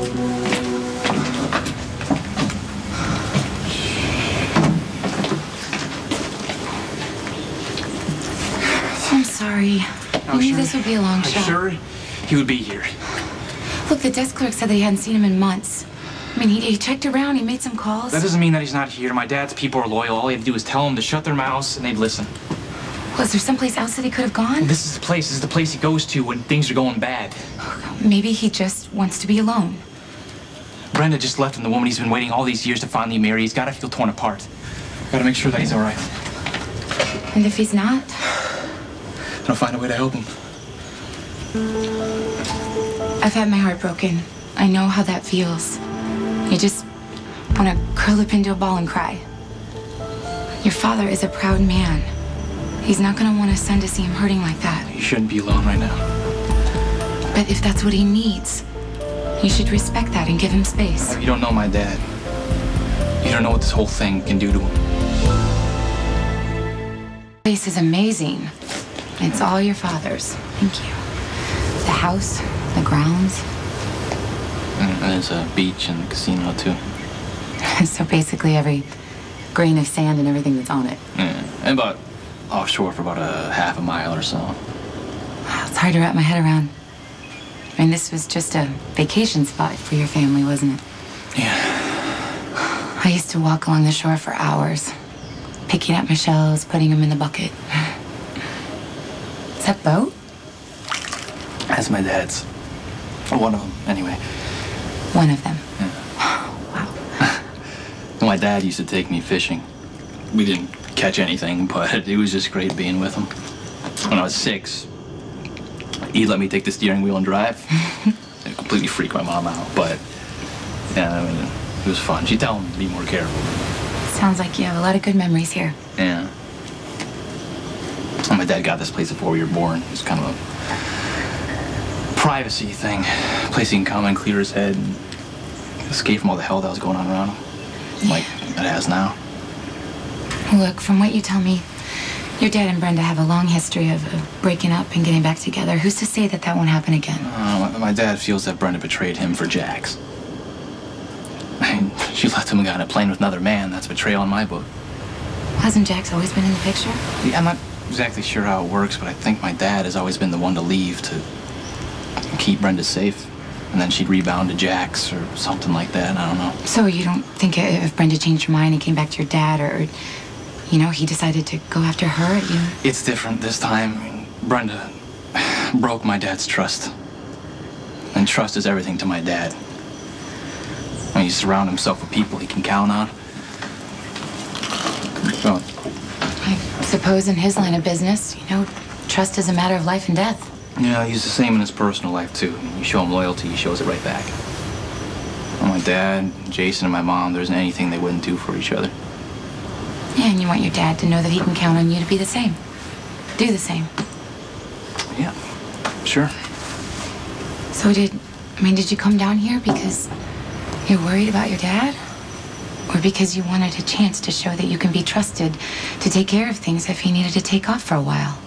I'm sorry. I knew this would be a long shot. Sure? He would be here. Look, the desk clerk said that he hadn't seen him in months. I mean, he checked around, he made some calls. That doesn't mean that he's not here. My dad's people are loyal. All he had to do was tell them to shut their mouths, and they'd listen. Well, is there someplace else that he could have gone? This is the place. This is the place he goes to when things are going bad. Maybe he just wants to be alone. Brenda just left him, the woman he's been waiting all these years to finally marry. He's got to feel torn apart. Got to make sure that he's all right. And if he's not? I'll find a way to help him. I've had my heart broken. I know how that feels. You just want to curl up into a ball and cry. Your father is a proud man. He's not going to want his son to see him hurting like that. You shouldn't be alone right now. But if that's what he needs, you should respect that and give him space. You don't know my dad. You don't know what this whole thing can do to him. The place is amazing. It's all your father's. Thank you. The house, the grounds. And there's a beach and a casino, too. So basically every grain of sand and everything that's on it. Yeah, and about offshore for about a half a mile or so. Wow, it's hard to wrap my head around. I mean, this was just a vacation spot for your family, wasn't it? Yeah. I used to walk along the shore for hours, picking up my shells, putting them in the bucket. Is that boat? That's my dad's. One of them, anyway. One of them? Yeah. Wow. My dad used to take me fishing. We didn't catch anything, but it was just great being with him. When I was 6, he'd let me take the steering wheel and drive. It completely freaked my mom out, but yeah, I mean, it was fun. She'd tell him to be more careful. Sounds like you have a lot of good memories here. Yeah. And my dad got this place before we were born. It was kind of a privacy thing. A place he can come and clear his head and escape from all the hell that was going on around him. Like it has now. Look, from what you tell me, your dad and Brenda have a long history of breaking up and getting back together. Who's to say that that won't happen again? My dad feels that Brenda betrayed him for Jax. I mean, she left him and got on a plane with another man. That's betrayal in my book. Hasn't Jax always been in the picture? Yeah, I'm not exactly sure how it works, but I think my dad has always been the one to leave to keep Brenda safe. And then she'd rebound to Jax or something like that. I don't know. So you don't think if Brenda changed her mind and came back to your dad, or you know, he decided to go after her, It's different this time. I mean, Brenda broke my dad's trust. And trust is everything to my dad. When you surround himself with people he can count on. Well, I suppose in his line of business, trust is a matter of life and death. Yeah, he's the same in his personal life, too. You show him loyalty, he shows it right back. Well, my dad, Jason, and my mom, there isn't anything they wouldn't do for each other. Yeah, and you want your dad to know that he can count on you to be the same. Do the same. Yeah, sure. So did you come down here because you're worried about your dad? Or because you wanted a chance to show that you can be trusted to take care of things if he needed to take off for a while?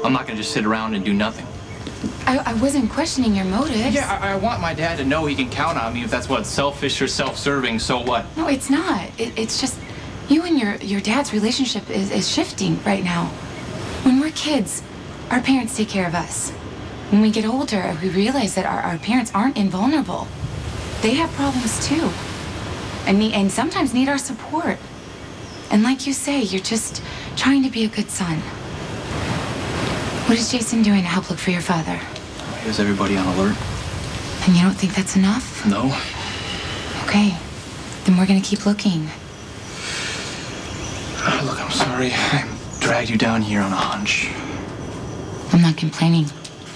I'm not gonna just sit around and do nothing. I wasn't questioning your motives. Yeah, I want my dad to know he can count on me. If that's what, selfish or self-serving, so what? No, it's not. It's just you and your dad's relationship is shifting right now. When we're kids, our parents take care of us. When we get older, we realize that our parents aren't invulnerable. They have problems too. And sometimes need our support. And like you say, you're just trying to be a good son. What is Jason doing to help look for your father? He has everybody on alert. And you don't think that's enough? No. Okay. Then we're gonna keep looking. Look, I'm sorry. I dragged you down here on a hunch. I'm not complaining.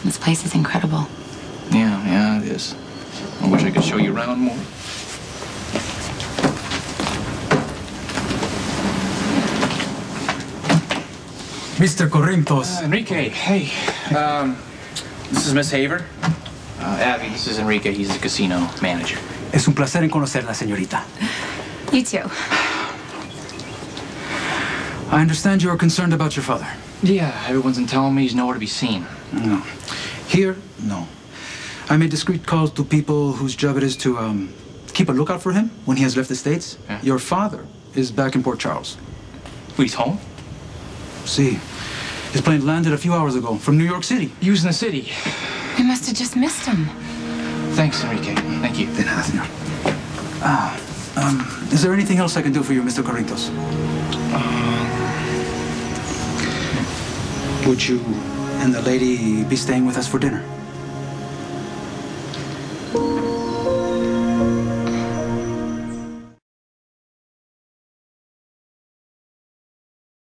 This place is incredible. Yeah, it is. I wish I could show you around more. Mr. Corrintos. Enrique, hey. This is Miss Haver. Abby, this is Enrique. He's the casino manager. Es un placer en conocerla, señorita. You too. I understand you are concerned about your father. Yeah, everyone's been telling me he's nowhere to be seen. No. Here, no. I made discreet calls to people whose job it is to keep a lookout for him when he has left the States. Yeah. Your father is back in Port Charles. He's home? See, his plane landed a few hours ago from New York City. He was in the city. We must have just missed him. Thanks, Enrique. Thank you. De nada, señor. Is there anything else I can do for you, Mr. Corrientos? Would you and the lady be staying with us for dinner?